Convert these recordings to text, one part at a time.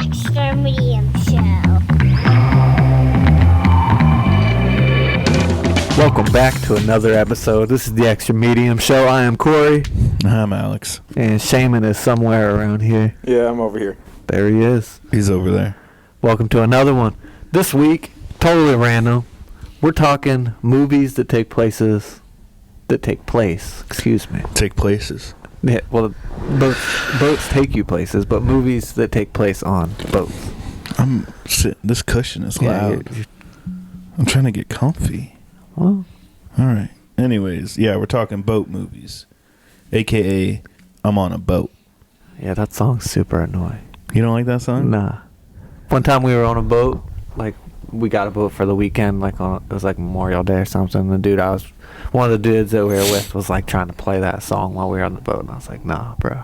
Extra Medium Show. Welcome back to another episode. This is the Extra Medium Show. I am Corey. I'm Alex. And Shaman is somewhere around here. Yeah, I'm over here. There he is. He's over there. Welcome to another one. This week, totally random, we're talking movies that take place. Excuse me. Take places. Yeah, well, boats take you places, but movies that take place on boats. I'm sitting. This cushion is loud. I'm trying to get comfy. Well, all right. Anyways, yeah, we're talking boat movies, aka I'm on a boat. yeah, that song's super annoying. You don't like that song? Nah. One time we were on a boat, like we got a boat for the weekend, like it was like Memorial Day or something. One of the dudes that we were with was like trying to play that song while we were on the boat, and I was like, nah, bro.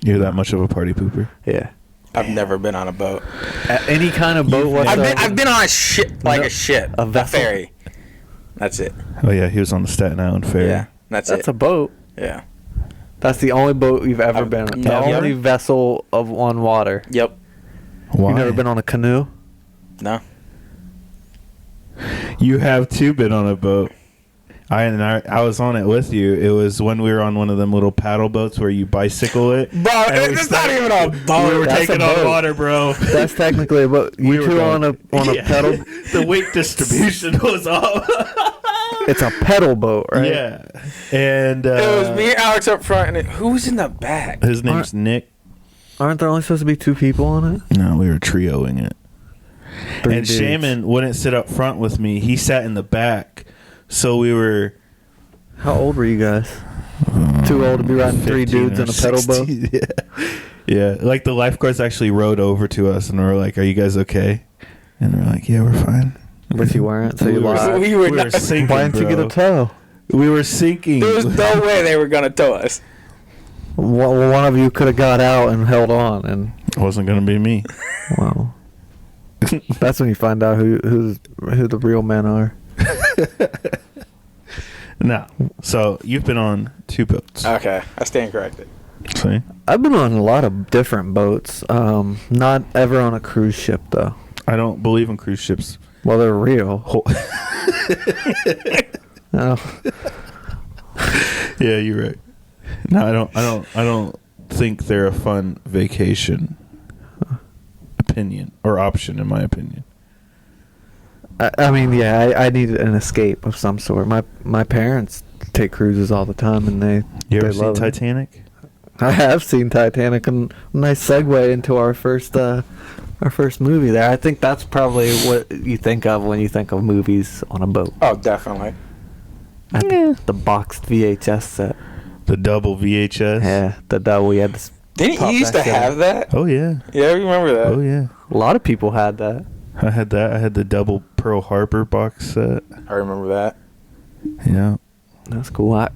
You're that much of a party pooper? Yeah. I've never been on a boat. Any kind of boat whatsoever. I've been on a ship, like a ship, a vessel? ferry. That's it. Oh yeah, he was on the Staten Island ferry. Yeah, that's it. That's a boat. Yeah. That's the only boat you've ever been on. The never. only vessel on water. Yep. Why? You've never been on a canoe? No. You have too been on a boat. I was on it with you. It was when we were on one of them little paddle boats where you bicycle it. Bro, it's not even a boat. We were That's taking a on boat. water, bro. That's technically a boat. You two on a Yeah. pedal. The weight distribution was off. It's a pedal boat, right? Yeah. And It was me and Alex up front, and who's in the back? his name's Nick. Aren't there only supposed to be two people on it? No, we were trioing it. Three And dudes. Shaman wouldn't sit up front with me. He sat in the back. So we were How old were you guys? Too old to be riding three 15 dudes or in a pedal 16. boat? Yeah. Yeah. Like the lifeguards actually rowed over to us and were like, "Are you guys okay?" And we're like, "Yeah, we're fine." But you weren't, so you we lied. We were were not- sinking. Why didn't you get a bro. tow? We were sinking. There was no way they were gonna tow us. Well, one of you could have got out and held on, and It wasn't gonna be me. well, that's when you find out who the real men are. No. So you've been on two boats. Okay, I stand corrected. See? I've been on a lot of different boats. Not ever on a cruise ship though. I don't believe in cruise ships. Well, they're real. Oh. Yeah, you're right. No, I don't think they're a fun vacation opinion or option in my opinion. I mean, yeah, I needed an escape of some sort. My parents take cruises all the time, and they You ever they seen love it. Titanic? I have seen Titanic, and nice segue into our first movie there. I think that's probably what you think of when you think of movies on a boat. Oh, definitely. The boxed VHS set. The double VHS? Yeah, the double. We had this. Didn't Pop you used to that shit have out. that? Oh yeah. Yeah, I remember that. Oh yeah. A lot of people had that. I had that. I had the double Pearl Harbor box set. I remember that. Yeah. That's cool. I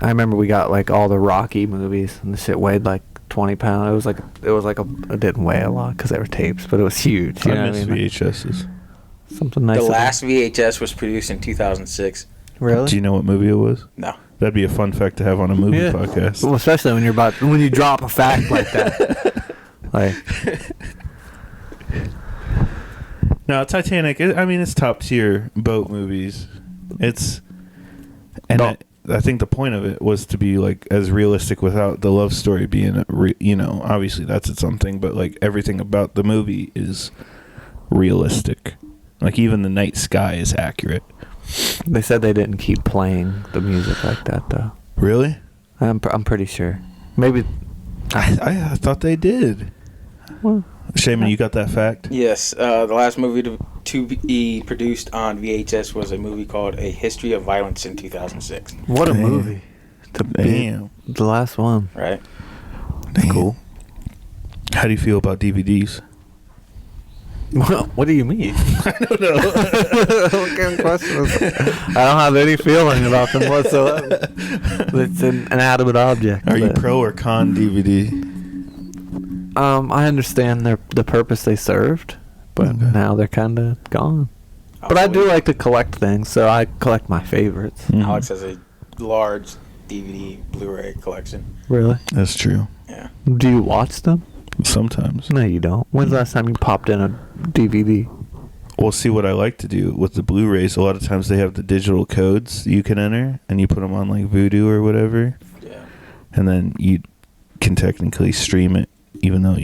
remember we got like all the Rocky movies, and the shit weighed like 20 pounds. It didn't weigh a lot because they were tapes, but it was huge. You know I what miss I mean? VHSs. Something nice. The last VHS was produced in 2006. Really? Do you know what movie it was? No. That'd be a fun fact to have on a movie Yeah. podcast. Well, especially when you drop a fact like that. Like, No, Titanic. It's top tier boat movies. I think the point of it was to be like as realistic without the love story being, obviously that's its own thing, but like everything about the movie is realistic. Like even the night sky is accurate. they said they didn't keep playing the music like that though. Really? I'm pretty sure. Maybe. I thought they did. Well, Shaman, you got that fact? Yes, the last movie to be produced on VHS was a movie called A History of Violence in 2006. what a Damn. movie. Damn. The last one. Right? Damn. Cool. How do you feel about DVDs? What do you mean? I don't know. What kind of question is that? I don't have any feeling about them whatsoever. It's an inanimate object. Are you but, pro or con DVD? I understand the purpose they served, but Okay. now they're kind of gone. But I do like to collect things, so I collect my favorites. Mhm. Alex has a large DVD Blu-ray collection. Really? That's true. Yeah. Do you watch them? Sometimes. No, you don't. When's the last time you popped in a DVD? Well, see, what I like to do with the Blu-rays, a lot of times they have the digital codes you can enter, and you put them on like Vudu or whatever. Yeah. And then you can technically stream it, even though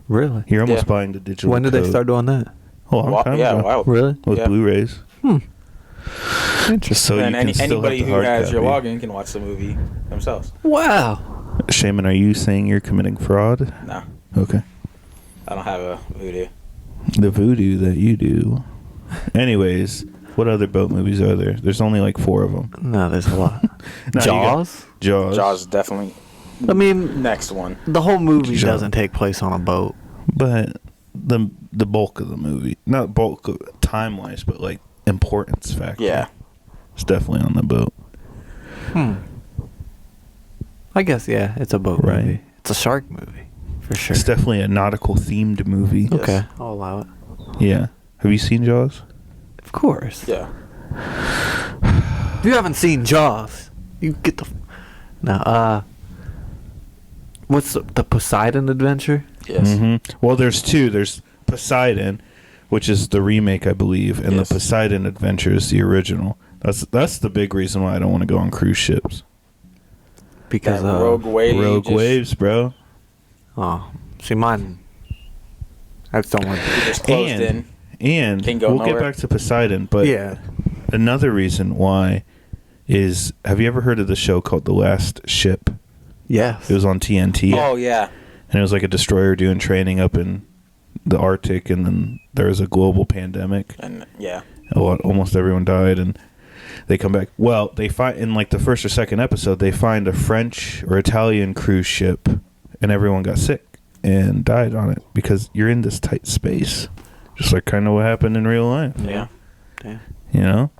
Really? you're almost Yeah. buying the digital. When did they code. start doing that? A long time ago. wow. Really? With Yeah. Blu-rays. Interesting. So Then you can still anybody have the who hard has your copy. login can watch the movie themselves. Wow. Shaman, are you saying you're committing fraud? No, Okay. I don't have a Voodoo. The voodoo that you do. Anyways, what other boat movies are there? There's only like 4 of them. No, there's a lot. No, you got Jaws? Jaws. Jaws is definitely I mean, next one. the whole movie Jaws. doesn't take place on a boat. But the bulk of the movie, not bulk time-wise, but like importance factor. Yeah. It's definitely on the boat. I guess, yeah, it's a boat Right. movie. It's a shark movie, for sure. It's definitely a nautical themed movie. Yes. Okay, I'll allow it. Yeah. Have you seen Jaws? Of course. Yeah. If you haven't seen Jaws, you get the... No, what's the Poseidon Adventure? Yes. Well, there's 2. There's Poseidon, which is the remake, I believe, and Yes. the Poseidon Adventure is the original. That's the big reason why I don't want to go on cruise ships. Because, That Rogue Wave. Rogue just, waves, bro. Oh, see, mine... I just don't want you just closed And- in. And Can't go we'll nowhere. get back to Poseidon, but Yeah. another reason why is, have you ever heard of the show called The Last Ship? Yes. It was on TNT. Oh, yeah. And it was like a destroyer doing training up in the Arctic, and then there was a global pandemic. And yeah. Almost everyone died, and they come back. Well, they find in like the first or second episode, they find a French or Italian cruise ship, and everyone got sick and died on it because you're in this tight space, just like kind of what happened in real life. Yeah. Damn. You know,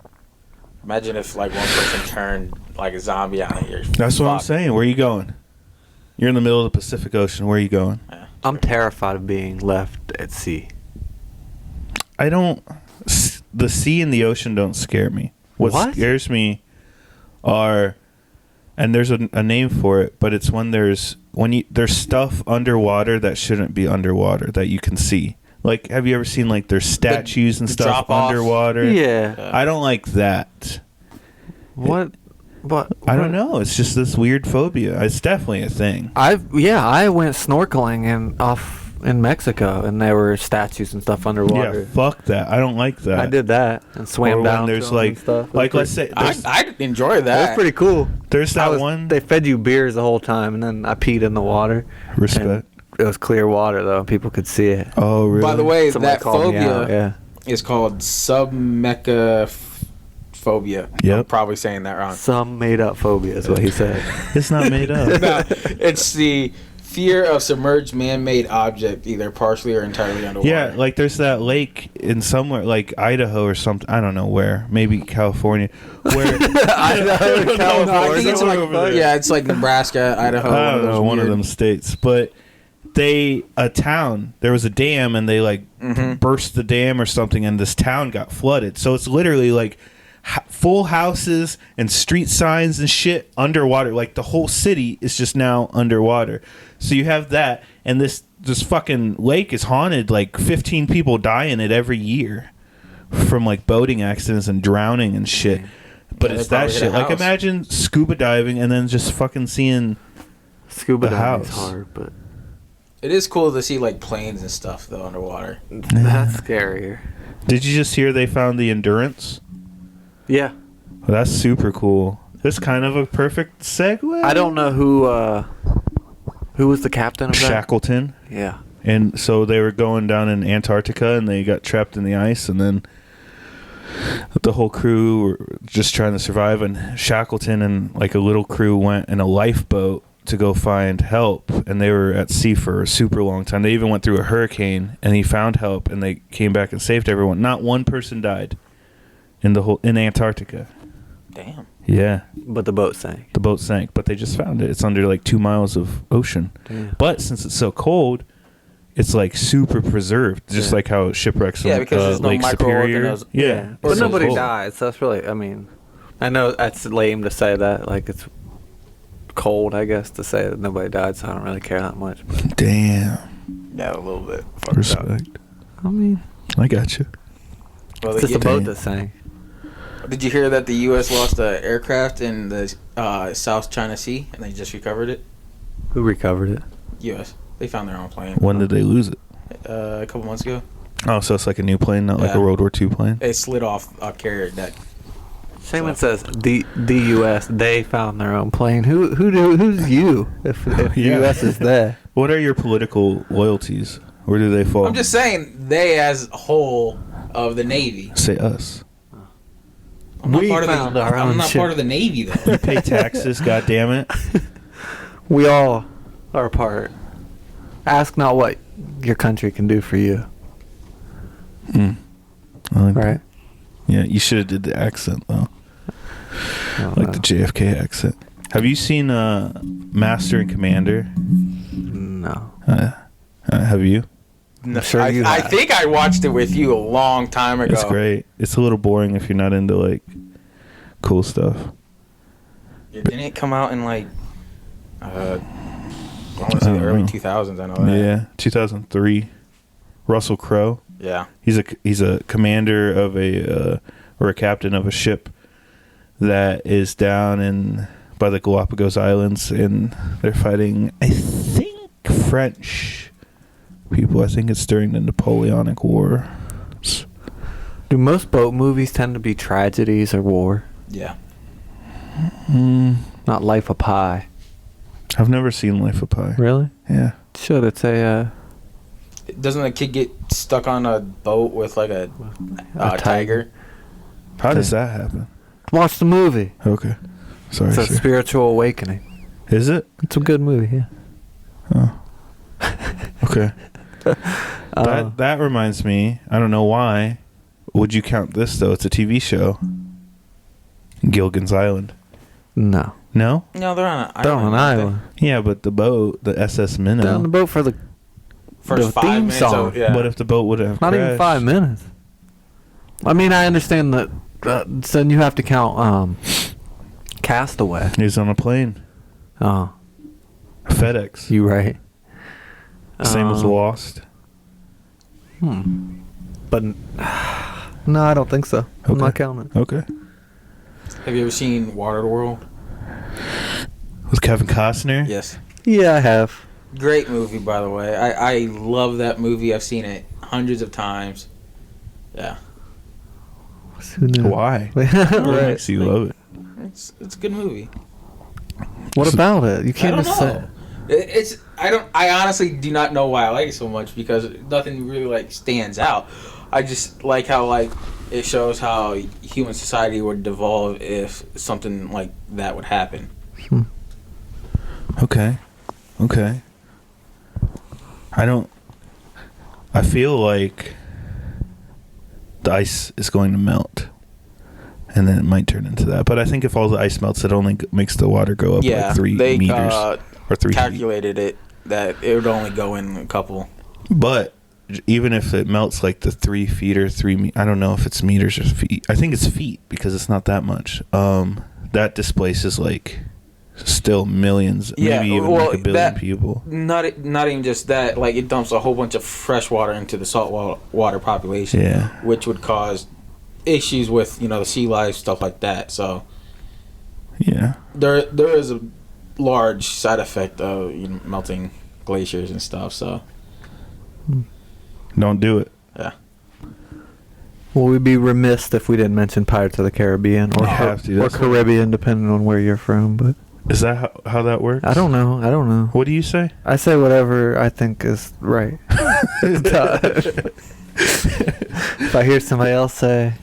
Imagine if like one person turned like a zombie on it. You're that's what I'm fucked. saying. Where are you going? You're in the middle of the Pacific Ocean. Where are you going? Yeah. I'm terrified of being left at sea. I don't. The sea and the ocean don't scare me. What? Scares me are, and there's a name for it, but it's when there's stuff underwater that shouldn't be underwater that you can see. Like, have you ever seen like there's statues and the stuff drop-off. underwater? Yeah. I don't like that. What? But I don't know. It's just this weird phobia. It's definitely a thing. I went snorkeling in Mexico, and there were statues and stuff underwater. Yeah, fuck that. I don't like that. I did that and swam Or down. when to there's them like and stuff. It was like pretty- let's say there's, I enjoy It that. was pretty cool. there's that one. They fed you beers the whole time, and then I peed in the water. Respect. And it was clear water though, and people could see it. Oh really? By the way, Somebody that called me phobia out, yeah. is called submechaphobia. Yep. I'm probably saying that wrong. Some made up phobia is what he said. It's not made up. No, it's the fear of submerged man-made object, either partially or entirely underwater. Yeah, like there's that lake in somewhere like Idaho or something. I don't know where. Maybe California. Where Idaho, No, I think it's Somewhere like over there. yeah, it's like Nebraska, Idaho. I don't know, one of weird- them states. But there was a dam, and they like burst the dam or something, and this town got flooded. So it's literally like full houses and street signs and shit underwater. Like the whole city is just now underwater. So you have that, and this fucking lake is haunted. Like 15 people die in it every year from like boating accidents and drowning and shit. But Yeah, it's they that probably hit a shit. Like house. imagine scuba diving and then just fucking seeing. Scuba The diving's house. hard, but It is cool to see like planes and stuff though underwater. that's scarier. Did you just hear they found the Endurance? Yeah. Well, that's super cool. That's kind of a perfect segue. I don't know who was the captain of that. Shackleton. Yeah. And so they were going down in Antarctica, and they got trapped in the ice, and then the whole crew were just trying to survive, and Shackleton and like a little crew went in a lifeboat to go find help, and they were at sea for a super long time. They even went through a hurricane, and he found help, and they came back and saved everyone. Not one person died in Antarctica. Damn. Yeah. But the boat sank. The boat sank, but they just found it. It's under like 2 miles of ocean. Damn. But since it's so cold, it's like super preserved, just Yeah. like how shipwrecks Yeah, on because there's no Lake Superior. microorganisms. Yeah, But it's so nobody cold. died, so that's really, I mean, I know that's lame to say that, like it's cold, I guess, to say that nobody died, so I don't really care that much. But, Damn. Yeah, a little bit. Fucked up. Respect. I mean, I got you. Well, it's just a boat Damn. that sank. did you hear that the U.S. lost an aircraft in the South China Sea and they just recovered it? Who recovered it? U.S. They found their own plane. When did they lose it? A couple months ago. Oh, so it's like a new plane, not like Yeah. a World War II plane? It slid off a carrier deck. Shaman says the U.S. they found their own plane. Who's you? If the Yeah. U.S. is there, What are your political loyalties? Where do they fall? I'm just saying, they as a whole of the Navy. Say us. I'm not We part of found the, our I'm own not ship. part of the Navy though. You pay taxes, goddammit. we all are a part. Ask not what your country can do for you, Mm. I like that. right? Yeah, you should have did the accent though, I don't like know. the JFK accent. Have you seen Master and Commander? No. Have you? No, sure you I have. think I watched it with you a long time ago. It's great. It's a little boring if you're not into like cool stuff. Yeah, didn't it come out in like I want to say the early 2000s? I know that. Yeah, 2003. Russell Crowe. Yeah. He's a commander of or a captain of a ship that is down by the Galapagos Islands, and they're fighting, I think, French people. I think it's during the Napoleonic War. Do most boat movies tend to be tragedies or war? Yeah. Not Life of Pi. I've never seen Life of Pi. Really? Yeah. Should it's a Doesn't a kid get stuck on a boat with like a tiger? How does that happen? watch the movie. Okay. Sorry. It's a sir. spiritual awakening. Is it? It's a good movie. Yeah. Oh. Okay. That reminds me. I don't know why. Would you count this though? It's a TV show. Gilligan's Island. No. No? No, they're on an island. They're on an aren't they? island. Yeah, but the boat, the SS Minnow. They're on the boat for the First The 5 theme minutes. song. Of, yeah. But if the boat would have not even crashed- 5 minutes. I mean, I understand that. Then you have to count Castaway. He was on a plane. Oh, FedEx. you right. Same as Lost. But no, I don't think so. I'm Okay. not counting. Okay. Have you ever seen Waterworld? With Kevin Costner? Yes. Yeah, I have. Great movie, by the way. I love that movie. I've seen it hundreds of times. Yeah. Who knew? Why? What Right. makes you love it? It's a good movie. What about it? You I can't don't just say. know. I honestly do not know why I like it so much because nothing really like stands out. I just like how like it shows how human society would devolve if something like that would happen. Okay. I feel like the ice is going to melt. And then it might turn into that. But I think if all the ice melts, it only makes the water go up like 3 they meters. Or 3 feet. calculated it that it would only go in a couple. But even if it melts like the 3 feet or I don't know if it's meters or feet. I think it's feet because it's not that much. That displaces like still millions, Yeah, maybe even well, like 1 billion people. Not even just that. Like it dumps a whole bunch of fresh water into the salt water population, Yeah. which would cause issues with the sea life, stuff like that. So Yeah. there is a large side effect of melting glaciers and stuff. So Don't do it. yeah. Well, we'd be remiss if we didn't mention Pirates of the Caribbean or, You have to, or that's what- Caribbean, depending on where you're from. But Is that how that works? I don't know. What do you say? I say whatever I think is right. If I hear somebody else say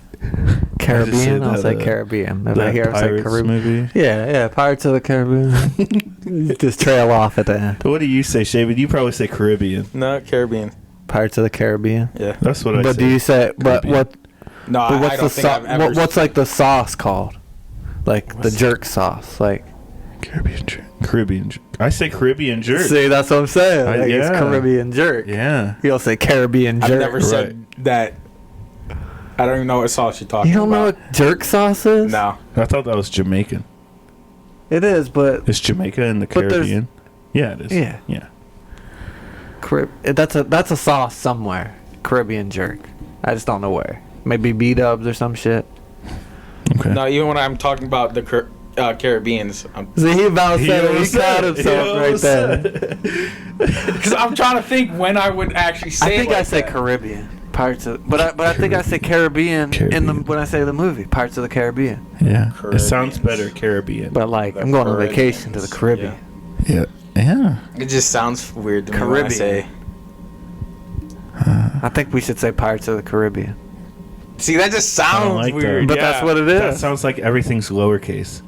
Caribbean, I'll say Caribbean. If I hear them say Pirates Caribbean, movie. yeah, Pirates of the Caribbean. Just trail off at the end. What do you say, Shaven? You probably say Caribbean. No, Caribbean. Pirates of the Caribbean. Yeah. That's what I say. But do you say? But Caribbean. what? No, But I what's don't the think I've ever. what's like the sauce called? Like the jerk sauce, like. Caribbean jerk. I say Caribbean jerk. See, that's what I'm saying. Like, yeah. It's Caribbean jerk. Yeah. You'll say Caribbean jerk. I've never said that. I don't even know what sauce you're talking You don't know about. what jerk sauce is? No. I thought that was Jamaican. It is, but Is Jamaica in the But there's- Caribbean? Yeah, it is. Yeah. Yeah. that's a sauce somewhere. Caribbean jerk. I just don't know where. Maybe B-dubs or some shit. Okay. No, even when I'm talking about the Caribbeans, See, he about said it. He almost caught said it. He himself right almost there. because I'm trying to think when I would actually say. I think it like I say that. Caribbean. Parts of, but I think I say Caribbean, Caribbean. when I say the movie, Parts of the Caribbean. Yeah. It sounds Caribbeans. better, Caribbean. But like, The I'm going on vacation to the Caribbeans, Caribbean. yeah. Yeah. It just sounds weird to me when I Caribbean. say. I think we should say Pirates of the Caribbean. See, that just I sounds don't like that. weird. But that's what it is. That sounds like everything's lowercase.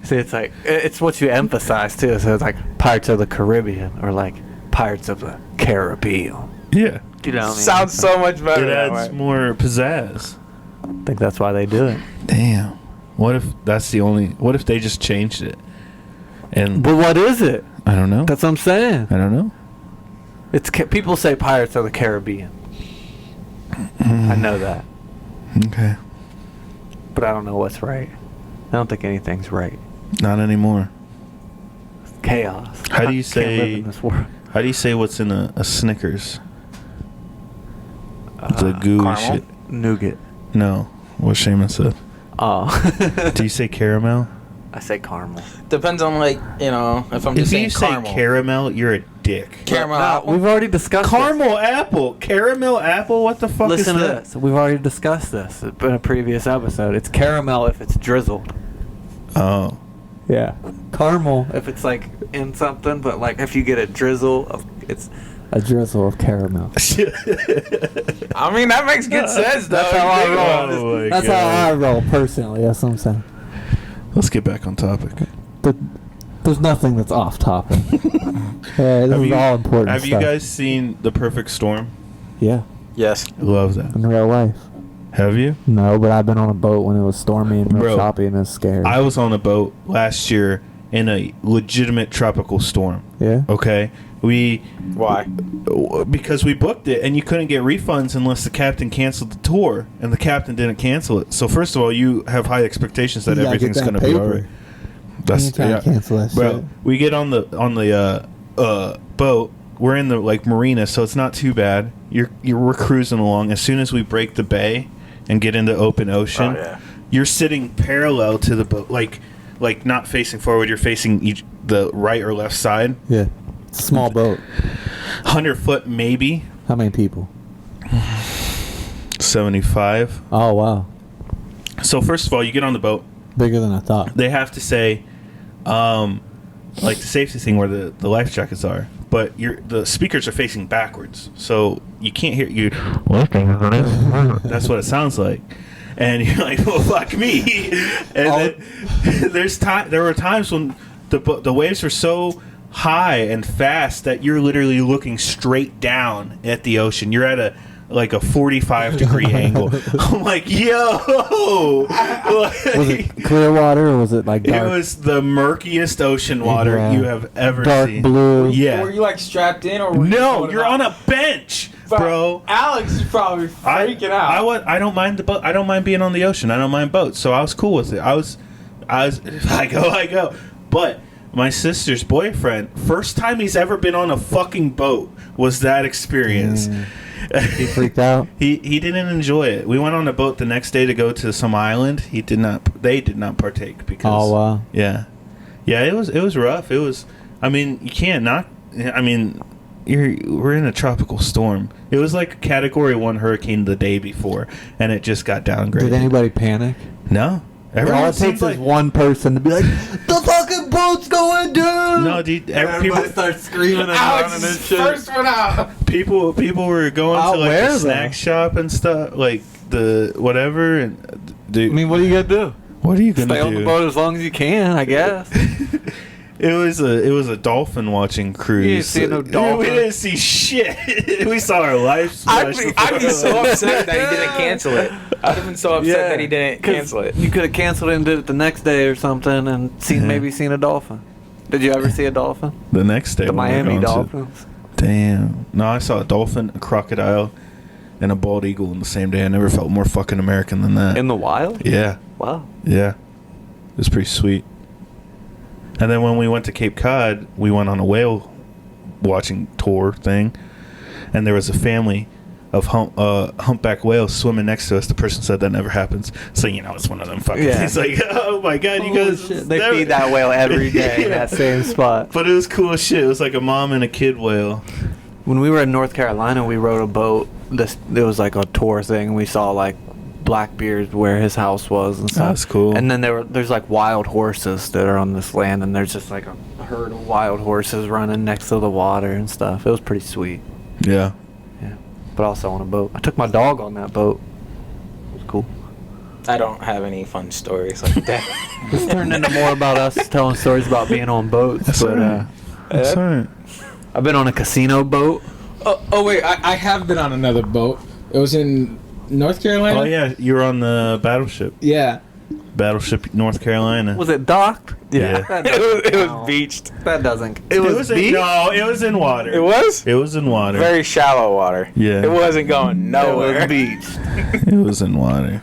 See, it's like it's what you emphasize too. So it's like Pirates of the Caribbean or like Pirates of the Caribbean. Yeah. You know what I mean? Sounds so much better. It that adds way. more pizzazz. I think that's why they do it. Damn. What if that's the only? What if they just changed it? And But what is it? I don't know. That's what I'm saying. I don't know. It's people say Pirates of the Caribbean. I know that, Okay. but I don't know what's right. I don't think anything's right. Not anymore. Chaos. How do you I can't live say- in this world? How do you say what's in a Snickers? The gooey caramel? shit. Nougat. No. What Seamus said. Oh. Do you say caramel? I say caramel. Depends on if I'm just If saying you say caramel. caramel, you're a dick. Caramel No, apple? we've already discussed Caramel apple. Caramel apple? What the fuck Listen is to that? this. We've already discussed this in a previous episode. It's caramel if it's drizzled. Oh. Yeah. Caramel if it's like in something, but like if you get a drizzle of, it's a drizzle of caramel. I mean, that makes good sense, though. That's how I You think about roll. it. Oh my That's God. how I roll personally. That's what I'm saying. Let's get back on topic. There's nothing that's off topic. Yeah, this is all important Have you stuff. guys seen The Perfect Storm? Yeah, Yes. Love that. in real life. Have you? No, but I've been on a boat when it was stormy and real Bro, choppy and it's scary. I was on a boat last year in a legitimate tropical storm. Yeah. Okay? Why? Because we booked it and you couldn't get refunds unless the captain canceled the tour, and the captain didn't cancel it. So first of all, you have high expectations that You gotta everything's get that going to be paper. alright. That's You can't cancel that Bro, shit. we get on the boat. We're in the like marina, so it's not too bad. We're cruising along. As soon as we break the bay and get into open ocean, Oh, yeah. you're sitting parallel to the boat, like not facing forward. You're facing the right or left side. Yeah. Small boat. 100 foot maybe. How many people? 75. Oh wow, So first of all, you get on the boat. bigger than I thought. They have to say, like the safety thing where the life jackets are, but the speakers are facing backwards, so you can't hear you. That's what it sounds like, and you're like, "Well, fuck me." And then there were times when the waves were so high and fast that you're literally looking straight down at the ocean. You're at a 45-degree angle. I'm like, yo! Was it clear water or was it like It dark? was the murkiest ocean water Yeah. you have ever Dark seen. blue. Yeah. Were you like strapped in, or were you No, floating you're out? on a bench, bro. Alex is probably freaking out. I don't mind the boat. I don't mind being on the ocean. I don't mind boats. So I was cool with it. I go. But my sister's boyfriend, first time he's ever been on a fucking boat was that experience. He freaked out. He didn't enjoy it. We went on a boat the next day to go to some island. They did not partake because Oh wow. yeah, it was rough. It was. I mean, you can't not. I mean, we're in a tropical storm. It was like a Category 1 hurricane the day before, and it just got downgraded. Did anybody panic? No, All everyone it seems takes is one person to be like, "The fucking boat's going down!" No, dude. Everybody starts screaming and Alex running and is shit. first one out. people were going Out to like where, the though? snack shop and stuff, like the whatever. And dude, I mean, what are you gonna do? what are you gonna Stay do? on the boat as long as you can, I guess. It was a dolphin watching cruise. You didn't see no dolphin? We didn't see shit. We saw our lives. I'd be so upset that he didn't cancel it. I'd have been so upset that he didn't 'cause cancel it. You could have canceled it and did it the next day or something, and maybe seen a dolphin. Did you ever see a dolphin? The next day, The when we were Miami going to- Dolphins. Damn. No, I saw a dolphin, a crocodile, and a bald eagle in the same day. I never felt more fucking American than that. In the wild? Yeah. Wow. Yeah. It was pretty sweet. And then when we went to Cape Cod, we went on a whale watching tour thing, and there was a family of humpback whales swimming next to us. The person said that never happens. So, it's one of them fucking... Yeah. He's like, oh my God, you guys... Shit. They feed that whale every day in that same spot. But it was cool as shit. It was like a mom and a kid whale. When we were in North Carolina, we rode a boat. It was like a tour thing. We saw like Blackbeard where his house was and stuff. That's cool. And then there's like wild horses that are on this land, and there's just like a herd of wild horses running next to the water and stuff. It was pretty sweet. Yeah. Yeah. But also on a boat. I took my dog on that boat. It was cool. I don't have any fun stories like that. This turned into more about us telling stories about being on boats. That's but alright. That's alright. I've been on a casino boat. Oh wait, I have been on another boat. It was in North Carolina. Oh yeah, you were on the battleship. Yeah. Battleship North Carolina. Was it docked? Yeah. That It doesn't was count. beached. That doesn't. It It was was beach? no, it was in water. It was? It was in water. Very shallow water. Yeah. It wasn't going It nowhere. was beach. It was in water.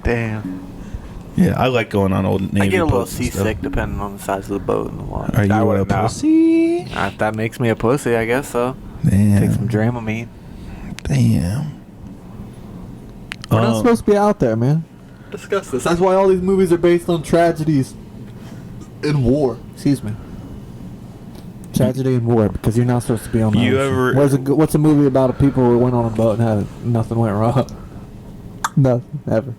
Damn. Yeah, I like going on old Navy I get a little boats and stuff. seasick depending on the size of the boat and the water. Are you I a wouldn't know. pussy? If that makes me a pussy, I guess so. Damn. Take some Dramamine. Damn. We're not supposed to be out there, man. Discuss this. That's why all these movies are based on tragedies and war. Excuse me. Tragedy and war, because you're not supposed to be on the You ocean. ever- What's a movie about people who went on a boat and nothing went wrong? Nothing, ever.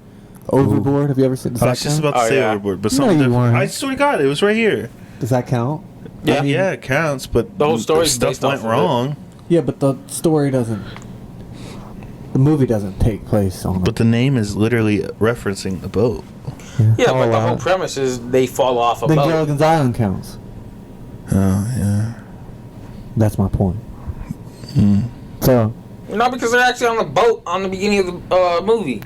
Overboard, have you ever seen? Does I that was just count? about to Oh, say yeah. overboard, but No, something you different. weren't. I swear to God, it was right here. Does that count? Yeah. Yeah, it counts, but The whole story's stuff based off went of it. wrong. Yeah, but the story doesn't. The movie doesn't take place on. But the name is literally referencing the boat. Yeah, Oh, but the wow. whole premise is they fall off a Then boat. Gilligan's Island counts. Oh yeah. That's my point. Mm. So Not because they're actually on the boat on the beginning of the movie.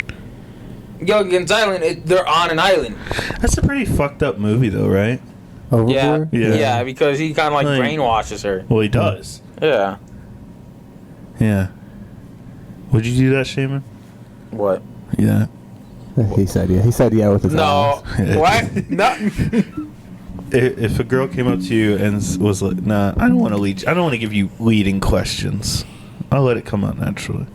Gilligan's Island, they're on an island. That's a pretty fucked up movie, though, right? Overboard. Yeah. Yeah, because he kind of like Like- brainwashes her. Well, he does. Yeah. Yeah. Would you do that, Shaman? What? Yeah. He said yeah. He said yeah with his No. eyes. What? No. If a girl came up to you and was like, "Nah, I don't want to lead. I don't want to give you leading questions. I'll let it come out naturally."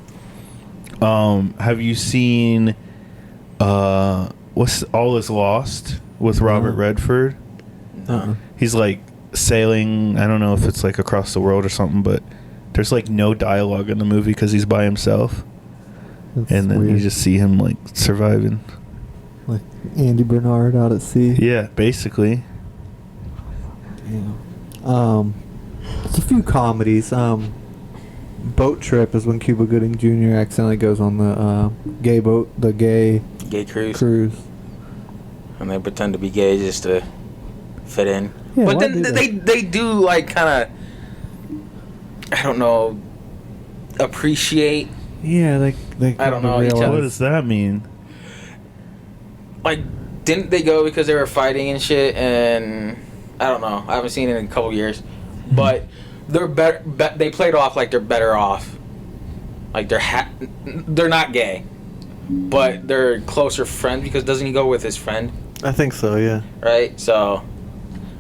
Have you seen what's All Is Lost with Robert Redford? Uh-uh. He's like sailing. I don't know if it's like across the world or something, but there's like no dialogue in the movie because he's by himself, That's and then weird. you just see him like surviving. Like Andy Bernard out at sea. Yeah, basically. Damn. It's a few comedies. Boat Trip is when Cuba Gooding Jr. accidentally goes on the gay boat, the gay Gay cruise. cruise. And they pretend to be gay just to fit in. Yeah, But why then do that? they do like kind of, I don't know, appreciate. Yeah, they I don't come to know, each realize- other. What does that mean? Like, didn't they go because they were fighting and shit? And I don't know. I haven't seen it in a couple years, but they're better. They played off like they're better off. Like they're not gay, but they're closer friends because doesn't he go with his friend, I think so, yeah. right? So,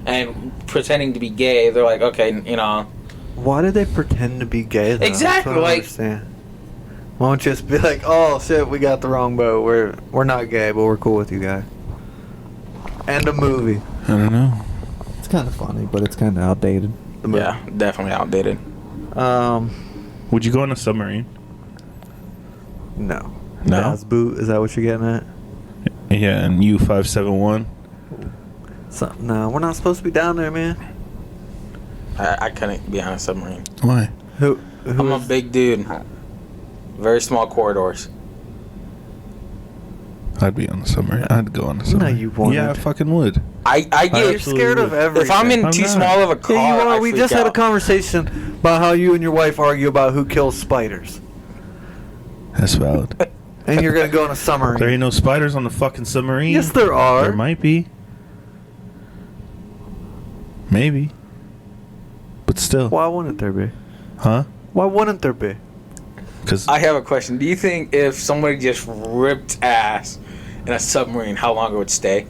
and pretending to be gay, they're like, okay, you know. Why did they pretend to be gay, though? Exactly, That's what I don't like- understand. Why don't you just be like, oh shit, we got the wrong boat. We're not gay, but we're cool with you guys. And a movie. I don't know. It's kind of funny, but it's kind of outdated. The movie. Yeah, definitely outdated. Would you go on a submarine? No. No? Das Boot, is that what you're getting at? Yeah, and U-571. No, we're not supposed to be down there, man. I couldn't be on a submarine. Why? Who I'm a is- big dude. Very small corridors. I'd be on a submarine. I'd go on a submarine. you wouldn't. Yeah, I fucking would. I get You're scared of everything. if I'm in I'm too not. small of a car. Yeah, you are. I We freak just had a out. conversation about how you and your wife argue about who kills spiders. That's valid. And you're going to go on a submarine. There ain't no spiders on the fucking submarine. Yes, there are. There might be. Maybe. But still. Why wouldn't there be? Huh? Why wouldn't there be? Because I have a question. Do you think if somebody just ripped ass in a submarine, how long it would stay?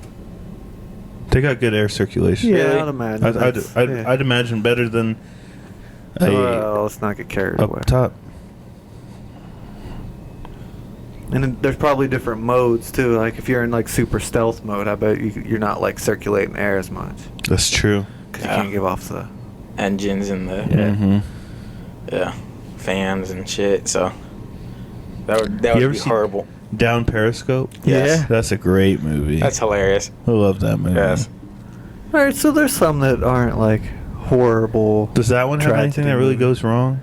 They got good air circulation. Yeah, Really? I'd imagine. I'd imagine better than Well, let's not get carried away. up top. And then there's probably different modes too. Like if you're in like super stealth mode, I bet you're not like circulating air as much That's true. because Yeah. you can't give off the. Engines and the Mm-hmm. fans and shit. So that would You ever be see- horrible. Down Periscope. Yes. That's a great movie. That's hilarious. I love that movie. Yes. All right, so there's some that aren't like horrible. Does that one have anything that really goes wrong?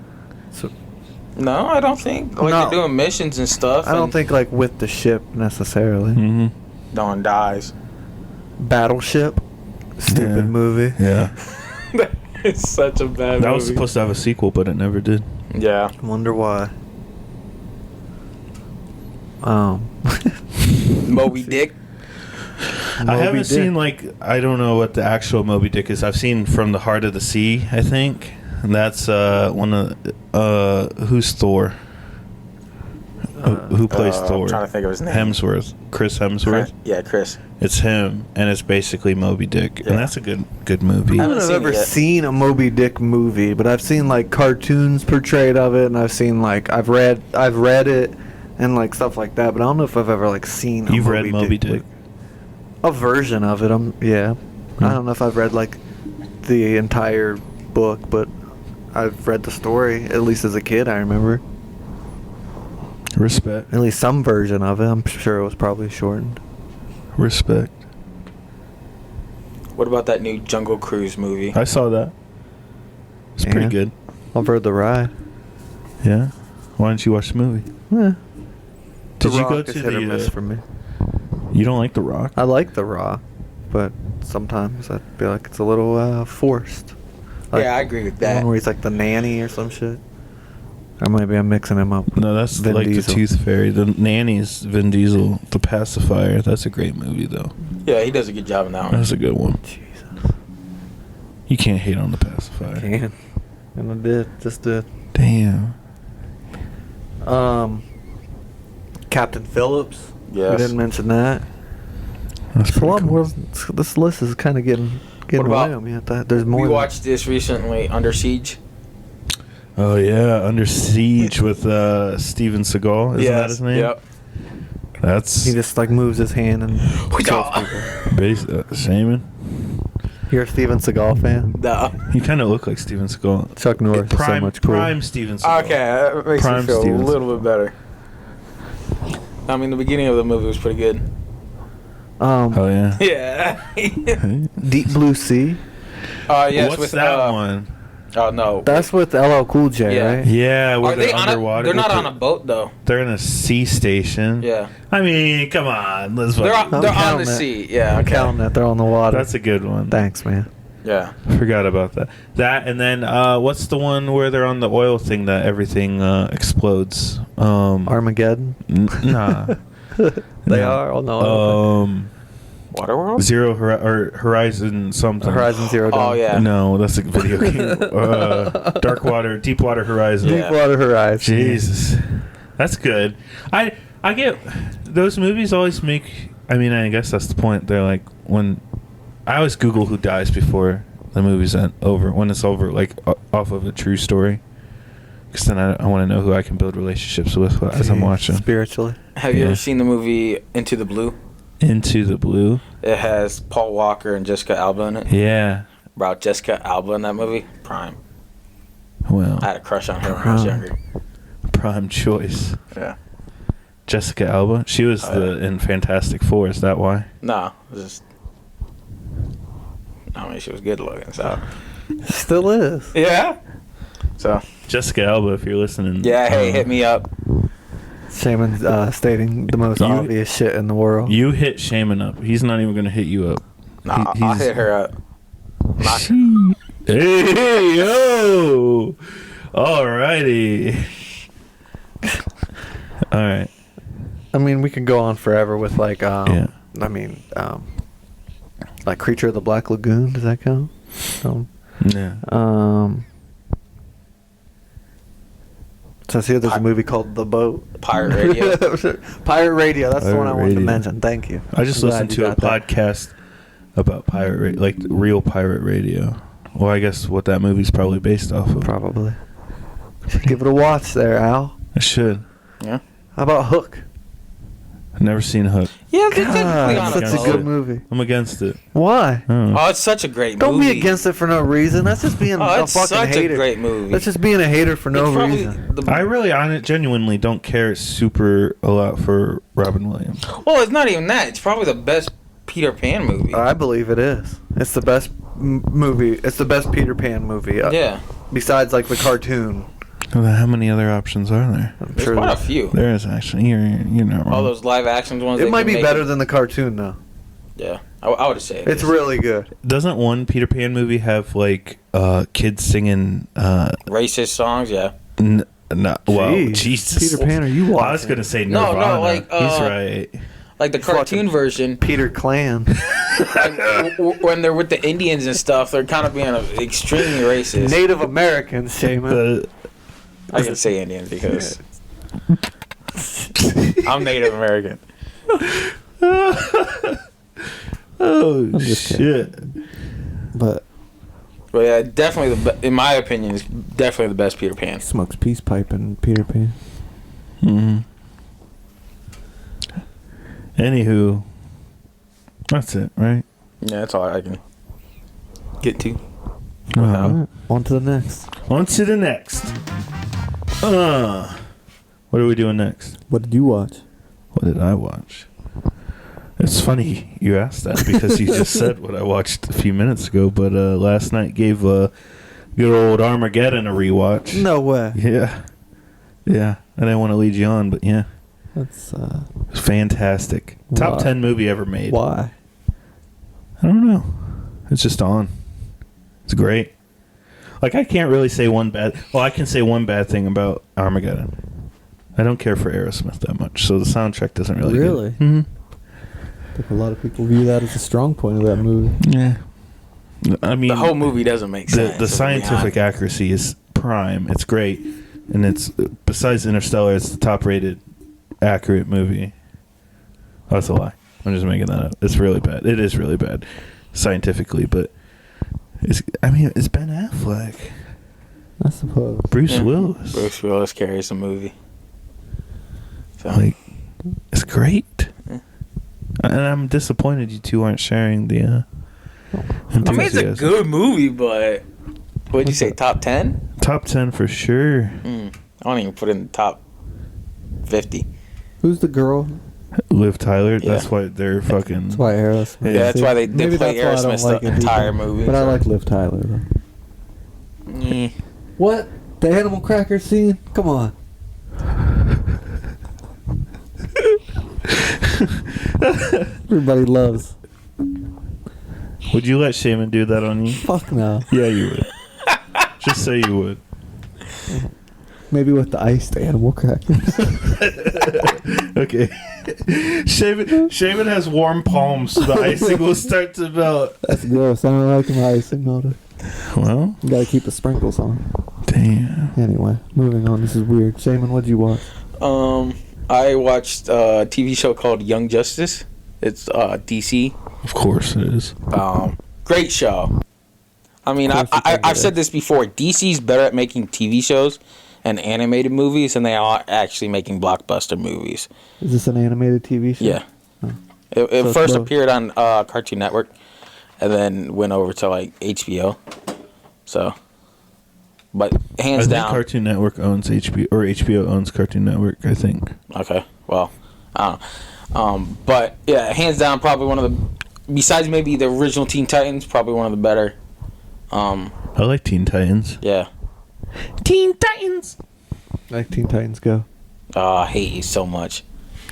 So No, I don't think. Like No. they're doing missions and stuff. I don't and think like with the ship necessarily. Mm-hmm. no one dies. Battleship, stupid Yeah. movie. Yeah. It's such a bad That movie. was supposed to have a sequel, but it never did. Yeah. Wonder why. Moby Dick. I Moby haven't Dick. seen I don't know what the actual Moby Dick is. I've seen From the Heart of the Sea, I think. And that's one of who's Thor? Who plays Thor? I'm trying to think of his name. Hemsworth. Chris Hemsworth. Yeah, Chris. It's him, and it's basically Moby Dick, Yeah. and that's a good movie. I haven't haven't seen ever it yet. seen a Moby Dick movie, but I've seen like cartoons portrayed of it, and I've seen like I've read it, and like stuff like that. But I don't know if I've ever like seen. You've read Moby Dick? like, a version of it. Yeah. I don't know if I've read like the entire book, but I've read the story at least as a kid. I remember Respect. at least some version of it. I'm sure it was probably shortened. Respect. What about that new Jungle Cruise movie? I saw that. It's Yeah. pretty good. I've read the ride. Yeah. Why didn't you watch the movie? Yeah. Did The you Rock go is to hit or the? miss for me. You don't like The Rock? I like The Rock, but sometimes I feel like it's a little forced. Like Yeah, I agree with the that. one where he's like the nanny or some shit. Or maybe I'm mixing him up. No, that's Vin like Diesel. the Tooth Fairy. The Nanny's Vin Diesel. The Pacifier. That's a great movie, though. Yeah, he does a good job in that one. That's a good one. Jesus. You can't hate on the Pacifier. Can. And I did. Just did. Damn. Captain Phillips. Yes. We didn't mention that. That's It's a pretty lot cool. more. This list is kind of getting What away about- on me. I thought there's more. We than- watched this recently, Under Siege. Oh yeah, Under Siege with Steven Seagal. Isn't that his name? Yep. That's He just like moves his hand and kills people. Shaman. You're a Steven Seagal fan? No. He kind of looked like Steven Seagal. Chuck Norris is so much cooler. Prime Steven Seagal. Okay, that makes Prime me feel Steven a little bit better. I mean, the beginning of the movie was pretty good. Oh yeah. Yeah. Deep Blue Sea. Yes, What's with that one? Oh no. That's with LL Cool J, Yeah. right? Yeah, where Are they they're on underwater. They're not with on a boat though. They're in a sea station. Yeah. I mean, come on. Let's. They're fucking- on, they're on counting the it. sea. Yeah. I'm Okay. counting that they're on the water. That's a good one. Thanks, man. Yeah. Forgot about that. That and then what's the one where they're on the oil thing that everything explodes? Armageddon. Nah. They No. are. Oh no. Waterworld. Zero or Horizon something. Horizon Zero Dawn. Oh yeah. No, that's a video game. Dark Water, Deepwater Horizon. Yeah. Deepwater Horizon. Jesus, that's good. I get those movies always make. I mean, I guess that's the point. They're like when I always Google who dies before the movie's over. When it's over, like off of a true story, because then I want to know who I can build relationships with as I'm watching. Spiritually. Have you Yeah. ever seen the movie Into the Blue? Into the Blue. It has Paul Walker and Jessica Alba in it. Yeah. Bro, Jessica Alba in that movie, prime. Well, I had a crush on her when I was Prime. younger. prime choice. Yeah. Jessica Alba. She was Oh, in Fantastic Four. Is that why? No, it was just. I mean, she was good looking, so. Still is. Yeah. So. Jessica Alba, if you're listening. Yeah, hey, hit me up. Shaman stating the most You- obvious shit in the world. You hit Shaman up. He's not even gonna hit you up. Nah, He- I'll he's- hit her up. Knock her. Hey yo! Alrighty. All right. I mean, we could go on forever with like, Yeah. I mean, like Creature of the Black Lagoon. Does that count? Yeah. So I see there's a movie called The Boat. Pirate Radio. Pirate Radio. That's the one I Pirate wanted to Radio. mention. Thank you. I just I'm listened glad to you a got that. podcast about like real pirate radio. Well, I guess what that movie's probably based off of. Probably. Give it a watch there, Al. I should. Yeah. How about Hook? I've never seen Hook. Yeah, they're technically on such a a against good it. movie. I'm against it. Why? Oh, it's such a great Don't movie. be against it for no reason. That's just being Oh, a it's fucking such hater. a great movie. That's just being a hater for no It's probably reason. I really, genuinely don't care super a lot for Robin Williams. Well, it's not even that. It's probably the best Peter Pan movie. I believe it is. It's the best movie. It's the best Peter Pan movie. Yeah. Besides, like, the cartoon. Well, then how many other options are there? I'm There's sure quite a that- few. There is actually. You're not wrong. All those live action ones. It they might can be make better it. than the cartoon, though. Yeah, I would say It's really good. Doesn't one Peter Pan movie have like kids singing? Racist songs. Yeah. No, well, Jeez. Jesus. Peter Pan, are you watching? I was gonna say No, Nirvana. like, He's right. Like the cartoon version, Peter Clan. like, when they're with the Indians and stuff, they're kind of being extremely racist. Native Americans, Shaman. I can say Indians because I'm Native American. Oh I'm just shit! But But yeah, definitely in my opinion, is definitely the best Peter Pan. smokes peace pipe and Peter Pan. Mm-hmm. Anywho, that's it, right? Yeah, that's all I can get to. Uh, Alright, on to the next. On to the next. What are we doing next? What did you watch? What did I watch? It's funny you asked that because you just said what I watched a few minutes ago. But last night gave good old Armageddon a rewatch. No way. Yeah, I didn't want to lead you on, but yeah, That's it's fantastic. Top Why? 10 movie ever made. why. I don't know. It's just on. It's great. Like, I can't really say one bad... Well, I can say one bad thing about Armageddon. I don't care for Aerosmith that much, so the soundtrack doesn't really... Really? Mm-hmm. I think a lot of people view that as a strong point of that movie. Yeah. I mean... The whole movie doesn't make sense. The scientific accuracy is prime. It's great. And it's... Besides Interstellar, it's the top-rated accurate movie. Oh, that's a lie. I'm just making that up. It's really bad. It is really bad. Scientifically, but... it's Ben Affleck. I suppose. Bruce Yeah. Willis. Bruce Willis carries the movie. So. Like, it's great. And I'm disappointed you two aren't sharing the I enthusiasm. mean, it's a good movie, but what'd you say? Top 10? Top 10 for sure. I don't even put it in the top 50. Who's the girl? Liv Tyler. Yeah. That's why they're fucking. That's why Aerosmith. Yeah, Yeah, that's See, why they maybe play that's why I don't Aerosmith like the it entire either. movie. But I like Liv Tyler though. Eh. What? The animal cracker scene? Come on. Everybody loves. Would you let Shaman do that on you? Fuck no. Yeah, you would. Just say you would. Maybe with the iced animal crackers. Okay. Shaman has warm palms, so the icing will start to melt. That's gross. I don't like my icing melted. Well, You gotta keep the sprinkles on. damn. Anyway, moving on. This is weird. Shaman, what'd you watch? I watched a TV show called Young Justice. It's DC. Of course it is. Great show. I mean, Of course you think I've it said is. this before. DC's better at making TV shows and animated movies than they are actually making blockbuster movies. Is this an animated TV show? Yeah. Oh. It So it's first both. appeared on Cartoon Network and then went over to like HBO. So, but I hands think down. Cartoon Network owns HBO, or HBO owns Cartoon Network, I think. Okay, well, I don't know. But yeah, hands down, probably one of the, besides maybe the original Teen Titans, probably one of the better. I like Teen Titans. Yeah. Teen Titans! Like Teen Titans Go. Oh, I hate you so much.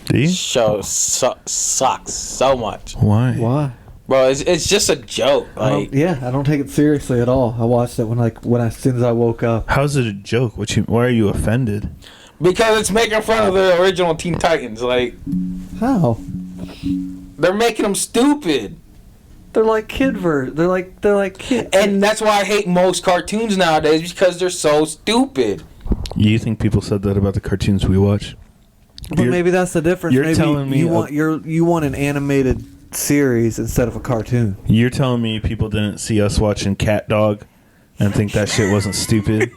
Do you? Show sucks so much, Why? Why? bro. It's just a joke. I Like, don't, I don't take it seriously at all. I watched it as soon as I woke up. How's it a joke? Why are you offended? because it's making fun of the original Teen Titans. Like, How? they're making them stupid. They're like they're like kid. And that's why I hate most cartoons nowadays, because they're so stupid. You think people said that about the cartoons we watch? But You're- maybe that's the difference. you're Maybe telling me you want an animated series instead of a cartoon. You're telling me people didn't see us watching Cat Dog and think that shit wasn't stupid?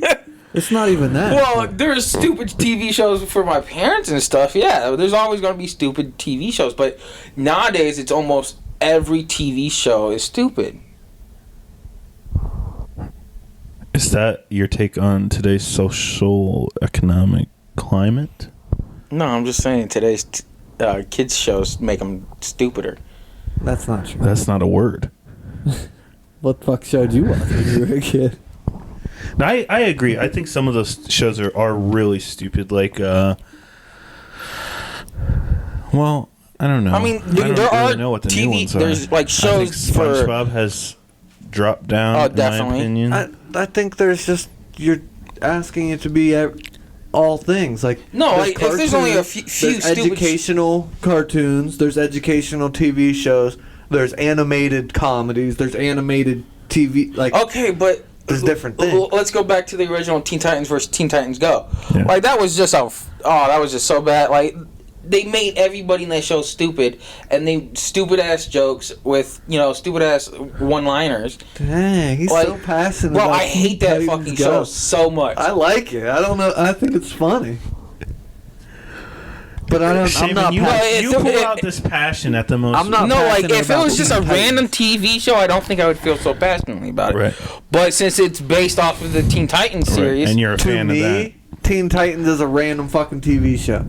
It's not even that. Well, there's stupid TV shows for my parents and stuff. Yeah, there's always going to be stupid TV shows. But nowadays, it's almost every TV show is stupid. Is that your take on today's social economic climate? No, I'm just saying today's kids shows make them stupider. That's not true. That's not a word. What the fuck show did you watch when you were a kid? No, I agree. I think some of those shows are really stupid. Like, well, I don't know. I mean, I don't there really are know what the TV. new ones are. There's like shows I think for. SpongeBob has dropped down. Oh, in definitely. my opinion. I think there's just you're asking it to be all things like No, there's like if there's only a few there's stupid educational cartoons, there's educational TV shows, there's animated comedies, there's animated TV like Okay, but there's different things. let's go back to the original Teen Titans versus Teen Titans Go. Yeah. Like that was just that was just so bad. Like they made everybody in that show stupid, and they stupid ass jokes with stupid ass one liners. Dang, he's so passionate. Well, about I hate that Titans fucking Go. show so much. I like it. I don't know. I think it's funny. But I'm Shaman, not. you, passionate. you pull out this passion at the most. I'm not No, like passionate if it about was just a Teen Titans. random TV show, I don't think I would feel so passionately about it. Right. But since it's based off of the Teen Titans series, Right. And you're a To fan of that. me, Teen Titans is a random fucking TV show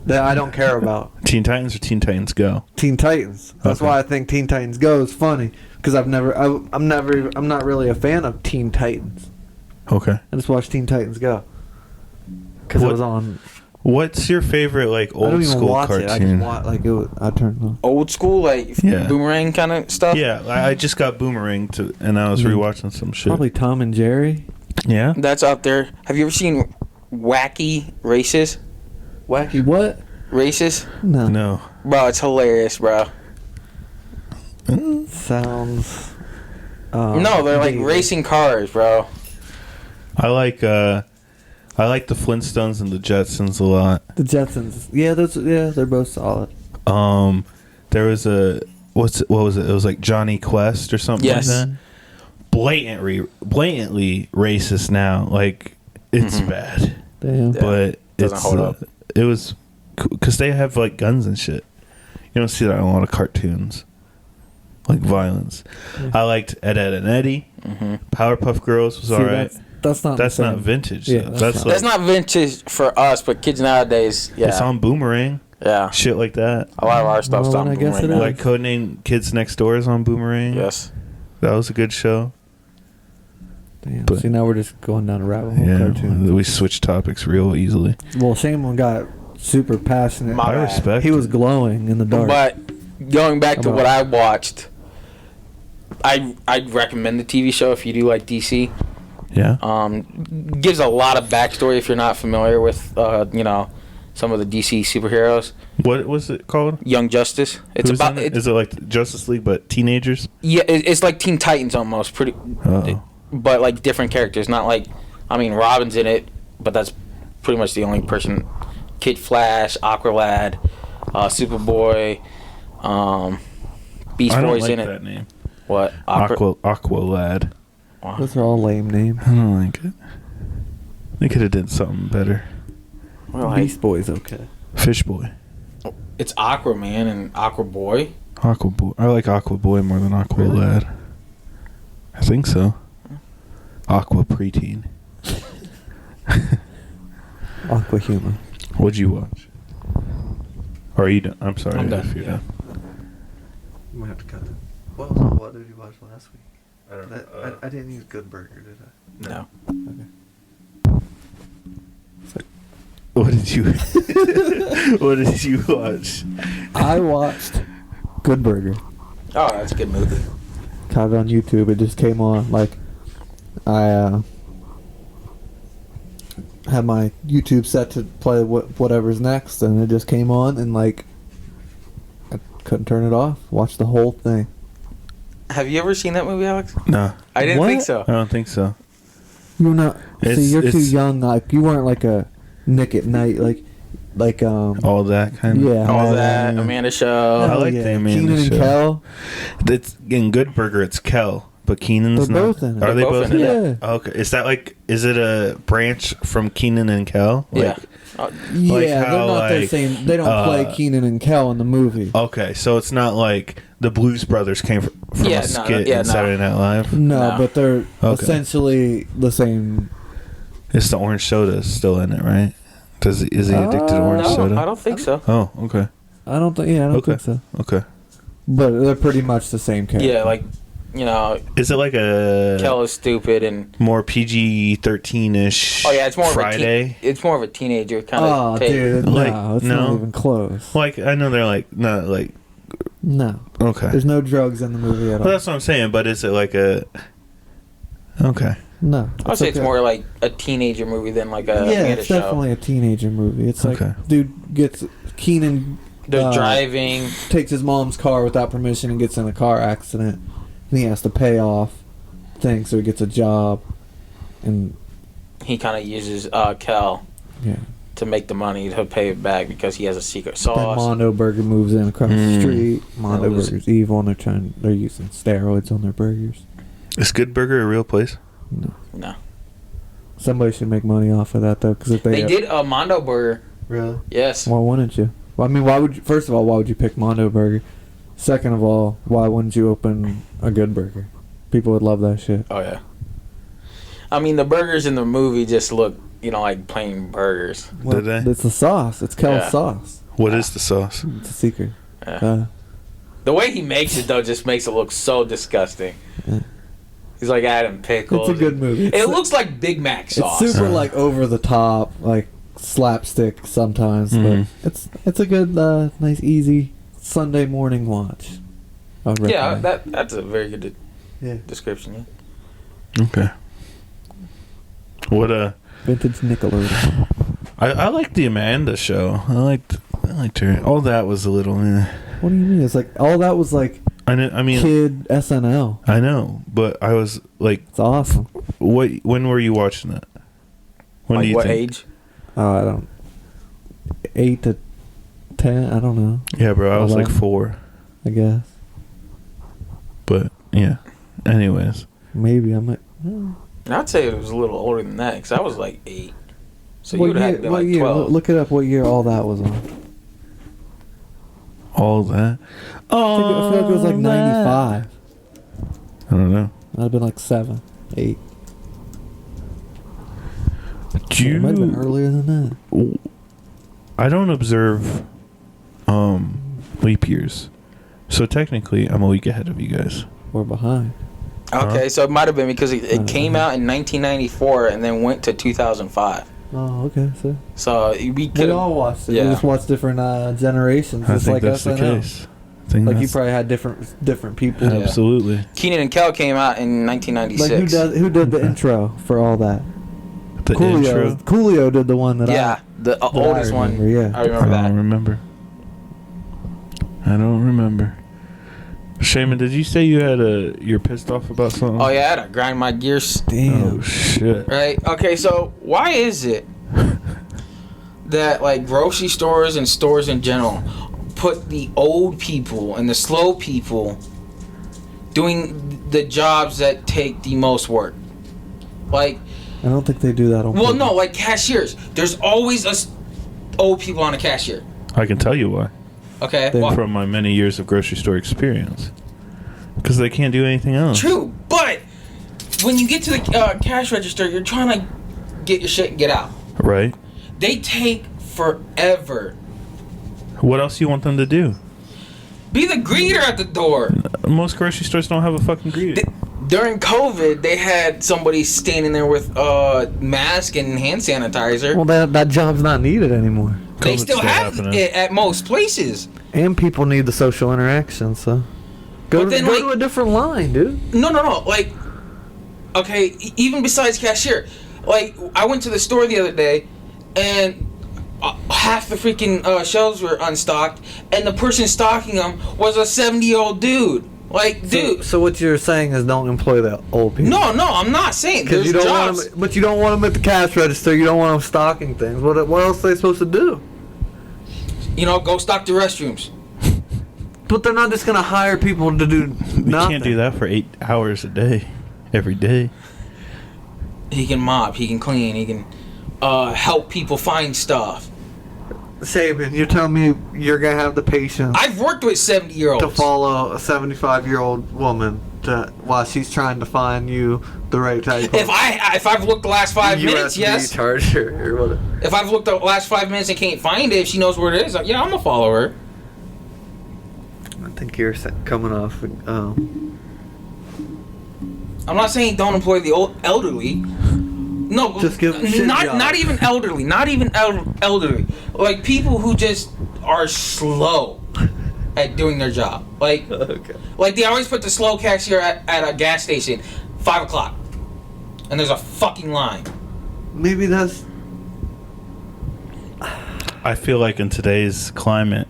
that I don't care about. Teen Titans or Teen Titans Go? Teen Titans. That's Okay. why I think Teen Titans Go is funny because I'm not really a fan of Teen Titans. Okay. I just watched Teen Titans Go because it What- was on. What's your favorite like I don't old even school watch cartoon? it. I just watch like it. I turned it on. old school, like Yeah. boomerang kind of stuff. Yeah, I just got Boomerang and I was rewatching some shit. Probably Tom and Jerry. Yeah. That's out there. Have you ever seen Wacky Races? Wacky what? Races? No. No. Bro, it's hilarious, bro. Sounds. No, they're like amazing. racing cars, bro. I like the Flintstones and the Jetsons a lot. The Jetsons. Yeah, they're both solid. There was what was it? It was like Johnny Quest or something Yes. like that. Blatantly racist now. Like it's bad, Damn. but Doesn't it's hold up. It was because they have like guns and shit. You don't see that in a lot of cartoons, like violence. Yeah. I liked Ed, Ed and Eddie. Powerpuff Girls was See, alright. That's not. That's the not same. vintage. Yeah, though. that's That's not. like, That's not vintage for us, but kids nowadays, yeah. it's on Boomerang. Yeah. Shit like that. A lot of our stuff's Well, on I guess Boomerang it now. is. Like Codename Kids Next Door is on Boomerang. Yes. That was a good show. Damn. But- See, now we're just going down a rabbit hole. Yeah, Cartoons. we switch topics real easily. Well, Shaman got super passionate. My I bad. respect. He was glowing in the dark. But going back to About- what I watched, I'd recommend the TV show if you do like DC. Yeah. Gives a lot of backstory if you're not familiar with some of the DC superheroes. What was it called? Young Justice. It's Who's about in it? Is it like Justice League but teenagers? it's like Teen Titans almost, pretty, Oh. but like different characters. Not like, I mean, Robin's in it, but that's pretty much the only person. Kid Flash, Aqualad, Superboy, Beast I don't Boy's like in it. that name. What? Aqualad. Those are all lame names. I don't like it. They could have did something better. Well, Beast Boy's okay. Fish Boy. it's Aquaman and Aquaboy. Aqua Boy. I like Aqua Boy more than Aqua Lad. I think so. Aqua Preteen. Aqua Human. What'd you watch? Or are you done? I'm sorry I'm done, if you're yeah. done. I'm gonna have to cut that. What did you watch last week? I don't know. I didn't use Good Burger, did I? No. What did you What did you watch? I watched Good Burger. Oh, that's a good movie. Caught it on YouTube. It just came on. Like, I had my YouTube set to play whatever's next, and it just came on, and like, I couldn't turn it off. Watched the whole thing. Have you ever seen that movie, Alex? No, I didn't What? think so. I don't think so. You're not. See, you're too It's- young. Like, you weren't like a Nick at Night. Like, like All that kind of. Yeah. All that Amanda Show. I like the Amanda Keenan and Show. Kel. It's in Good Burger. It's Kel, but Keenan's They're not. both in it. Are they They're both in Yeah. it? Okay. Is that like? Is it a branch from Keenan and Kel? Yeah. Yeah, Like they're how, not the like, same. They don't play Keenan and Kel in the movie. Okay, so it's not like the Blues Brothers came from Yeah, a no, skit yeah, in no. Saturday Night Live. No, No. but they're Okay. essentially the same. It's the orange soda still in it, right? Is he addicted to orange No, soda? I don't think so. Oh, okay, I don't think. Yeah, I don't Okay. think so. okay. But they're pretty much the same character. Yeah, like, you know, Is it like a Kel is stupid and more PG-13ish? oh yeah, it's more Friday. of a it's more of a teenager kind Oh, of take. dude, Like, no, it's no. not even close. Like I know they're like not like No, okay. there's no drugs in the movie at all. Well, that's what I'm saying. But is it like a okay? No, I would say it's more like a teenager movie than like a Yeah, Amanda it's Show. definitely a teenager movie. It's like Okay. dude gets Keenan They're driving. takes his mom's car without permission and gets in a car accident, and he has to pay off things, so he gets a job, and He kind of uses Kel yeah. to make the money to pay it back because he has a secret Then sauce. Mondo Burger moves in across the street. Mondo That was- Burger's evil, and they're using steroids on their burgers. Is Good Burger a real place? No, Somebody should make money off of that though, because if they did a Mondo Burger. Really? Yes. Why wouldn't you? Well, I mean, why would you? First of all, why would you pick Mondo Burger? Second of all, why wouldn't you open a Good Burger? People would love that shit. Oh yeah. I mean, the burgers in the movie just look, you know, like plain burgers. Did they? It's the sauce. It's Kel's Yeah. sauce. What is the sauce? It's a secret. Yeah. The way he makes it though just makes it look so disgusting. Yeah. He's like adding pickles. It's a good movie. It looks like Big Mac It's sauce. super like over the top, like slapstick sometimes, Mhm. but it's a good, nice, easy Sunday morning watch. I would Yeah, recommend. that's a very good Yeah. description. Yeah. Okay. What Vintage Nickelodeon. I liked the Amanda Show. I liked her. All that was a little. What do you mean? It's like all that was like I mean, kid SNL. I know, but I was like, It's awesome. when were you watching that? When Like do you what think? age? I don't. 8 to 10. I don't know. Yeah, bro, I was like 11. 4. I guess But yeah. Anyways, maybe I might. I'd say it was a little older than that because I was like 8. So you What would have year? had to be What like year? 12. Look it up. What year all that was on? all that. I feel like it was like 95. I don't know. That'd have been like 7, 8. Do It might have been you? earlier than that. I don't observe leap years, so technically I'm a week ahead of you guys. We're behind. Okay, so it might have been because it came Uh-huh. out in 1994 and then went to 2005. Oh, okay. So So we we could all watched it. yeah. We just watched different generations. I Just think like that's the SNL. case. I think Like you that's- probably had different people. Yeah. absolutely. Keenan and Kel came out in Like 1996. who did the Okay. intro for all that? The intro. Coolio did the one that yeah, the I oldest one. remember, yeah. I remember I that. don't remember. I don't remember. Shaman, did you say you're pissed off about something? Oh yeah, I had to grind my gears. Damn. Oh shit. Right. Okay. So why is it that like grocery stores and stores in general put the old people and the slow people doing the jobs that take the most work? Like, I don't think they do that on well, purpose. no, like cashiers. There's always old people on a cashier. I can tell you why. Okay. They- Well, From my many years of grocery store experience. Because they can't do anything else. true, but when you get to the cash register, you're trying to get your shit and get out. Right? They take forever. What else do you want them to do? Be the greeter at the door. Most grocery stores don't have a fucking greeter. During COVID, they had somebody standing there with mask and hand sanitizer. Well, that job's not needed anymore. They COVID's still still have happening. it at most places. And people need the social interaction, so go But then, to like- a different line, dude. No. Like, okay, even besides cashier, like I went to the store the other day, and half the freaking shelves were unstocked, and the person stocking them was a 70-year-old dude. Like, dude. So what you're saying is don't employ the old people. No, I'm not saying because there's you don't jobs. want them. But you don't want them at the cash register. You don't want them stocking things. What else are they supposed to do? Go stock the restrooms. But they're not just gonna hire people to do We nothing. can't do that for 8 hours a day, every day. He can mop, he can clean, he can help people find stuff. Saban, you're telling me you're gonna have the patience I've worked with 70-year-olds. to follow a 75-year-old woman while she's trying to find you the right type If of I've looked the last 5 minutes, USB yes. charger or whatever. If I've looked the last 5 minutes and can't find it, if she knows where it is, yeah, I'm gonna follow her. I think you're coming off. I'm not saying don't employ the elderly. No, Just give them shit jobs. not even elderly, not even elderly. Like people who just are slow at doing their job. Like, Okay. like they always put the slow cashier at a gas station, 5 o'clock, and there's a fucking line. Maybe that's. I feel like in today's climate,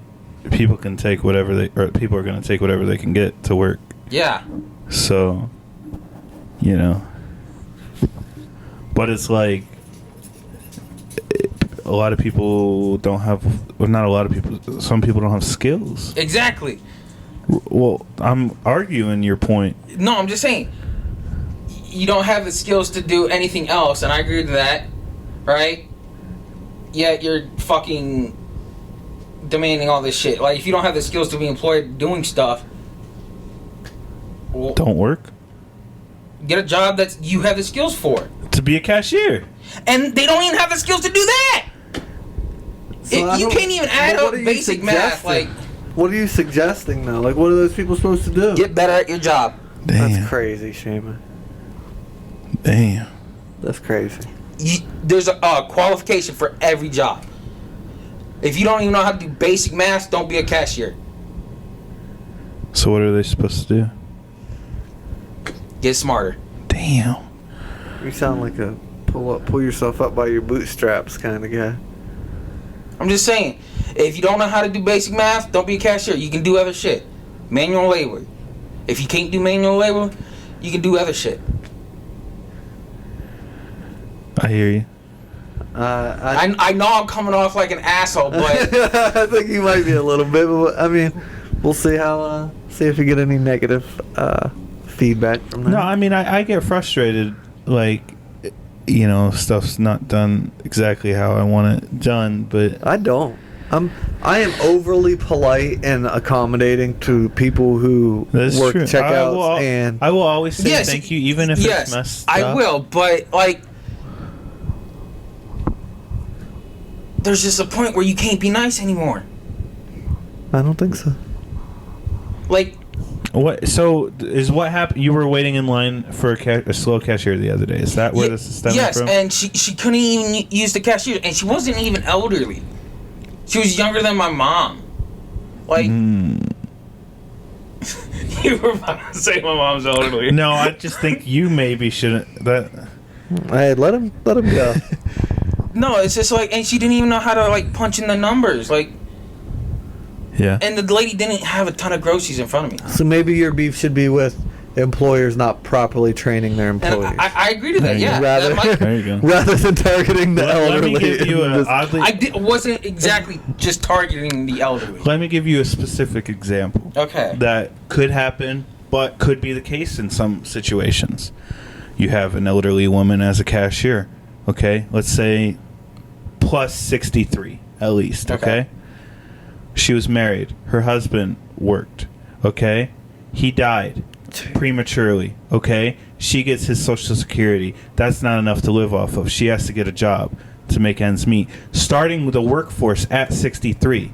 people can take whatever people are going to take whatever they can get to work. Yeah. So, but it's like a lot of people don't have. Well, not a lot of people. Some people don't have skills. Exactly. Well, I'm arguing your point. No, I'm just saying. You don't have the skills to do anything else, and I agree with that, right? Yet you're fucking demanding all this shit. Like, if you don't have the skills to be employed doing stuff, well, Don't work get a job that you have the skills for. to be a cashier. And they don't even have the skills to do that. So I You don't- can't even add but what up are you basic math. suggesting? Like, What are you suggesting though? Like, what are those people supposed to do? get better at your job. Damn. That's crazy, Shaman. Damn. That's crazy. There's a qualification for every job. If you don't even know how to do basic math, don't be a cashier. So what are they supposed to do? Get smarter. Damn. You sound like a pull yourself up by your bootstraps kind of guy. I'm just saying, if you don't know how to do basic math, don't be a cashier. You can do other shit. Manual labor. If you can't do manual labor, you can do other shit. I hear you. I know I'm coming off like an asshole, but I think you might be a little bit. But I mean, we'll see how. See if you get any negative feedback from that. No, I mean, I get frustrated. Like, stuff's not done exactly how I want it done, but I don't. I am overly polite and accommodating to people who that's work true. checkouts and I will always say Yes, thank you, even if yes, it's messed I up. will. But like, there's just a point where you can't be nice anymore. I don't think so. Like, What? So is what happened? You were waiting in line for a slow cashier the other day. Is that where this is stemming yes, from? and she couldn't even use the cashier, and she wasn't even elderly. She was younger than my mom. Like, you were about to say my mom's elderly. No, I just think you maybe shouldn't. Hey, let him go. No, it's just like, and she didn't even know how to like punch in the numbers, like, Yeah. and the lady didn't have a ton of groceries in front of me. So maybe your beef should be with employers not properly training their And employees. I agree to that. There you Yeah, go. rather, that might, There you go. rather than targeting the Let elderly. me give you and a just- oddly. wasn't exactly just targeting the elderly. Let me give you a specific example. Okay. That could happen, but could be the case in some situations. You have an elderly woman as a cashier. Okay, let's say plus 63 at least. Okay. She was married. Her husband worked. Okay, he died prematurely. Okay, she gets his Social Security. That's not enough to live off of. She has to get a job to make ends meet. Starting with the workforce at 63.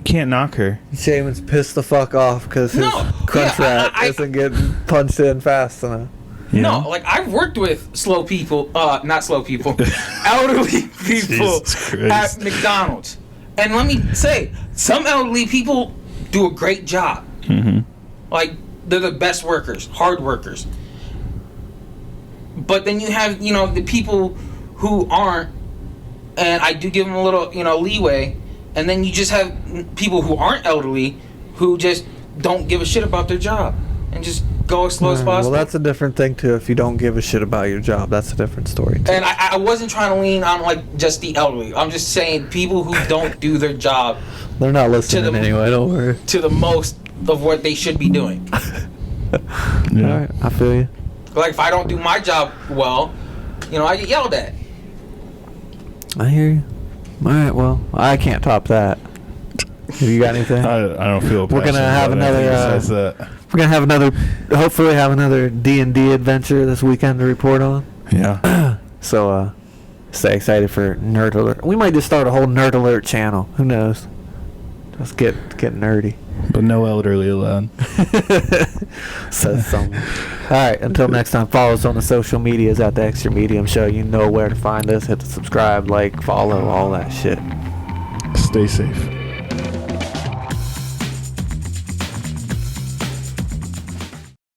Can't knock her. Shaman's pissed the fuck off because his No, crunch yeah, rat I- isn't getting punched in fast enough. You No, know? like I've worked with slow people, not slow people, elderly people Jesus Christ. at McDonald's. And let me say, some elderly people do a great job. Mm-hmm. Like, they're the best workers, hard workers. But then you have, the people who aren't, and I do give them a little, leeway. And then you just have people who aren't elderly who just don't give a shit about their job. And and just go as slow as possible. Well, that's a different thing too. If you don't give a shit about your job, that's a different story too. And I wasn't trying to lean on like just the elderly. I'm just saying people who don't do their job They're not listening anyway. Don't worry. to the most of what they should be doing. All right, I feel you. Like if I don't do my job well, you know, I get yelled at. I hear you. All right, well, I can't top that. Have you got anything? I don't feel. We're gonna have another. We're gonna have another. Hopefully, have another D&D adventure this weekend to report on. Yeah. So, stay excited for Nerd Alert. We might just start a whole Nerd Alert channel. Who knows? Just get nerdy. But no elderly allowed. Says someone. All right. Until next time, follow us on the social medias at the Extra Medium Show. You know where to find us. Hit the subscribe, like, follow, all that shit. Stay safe.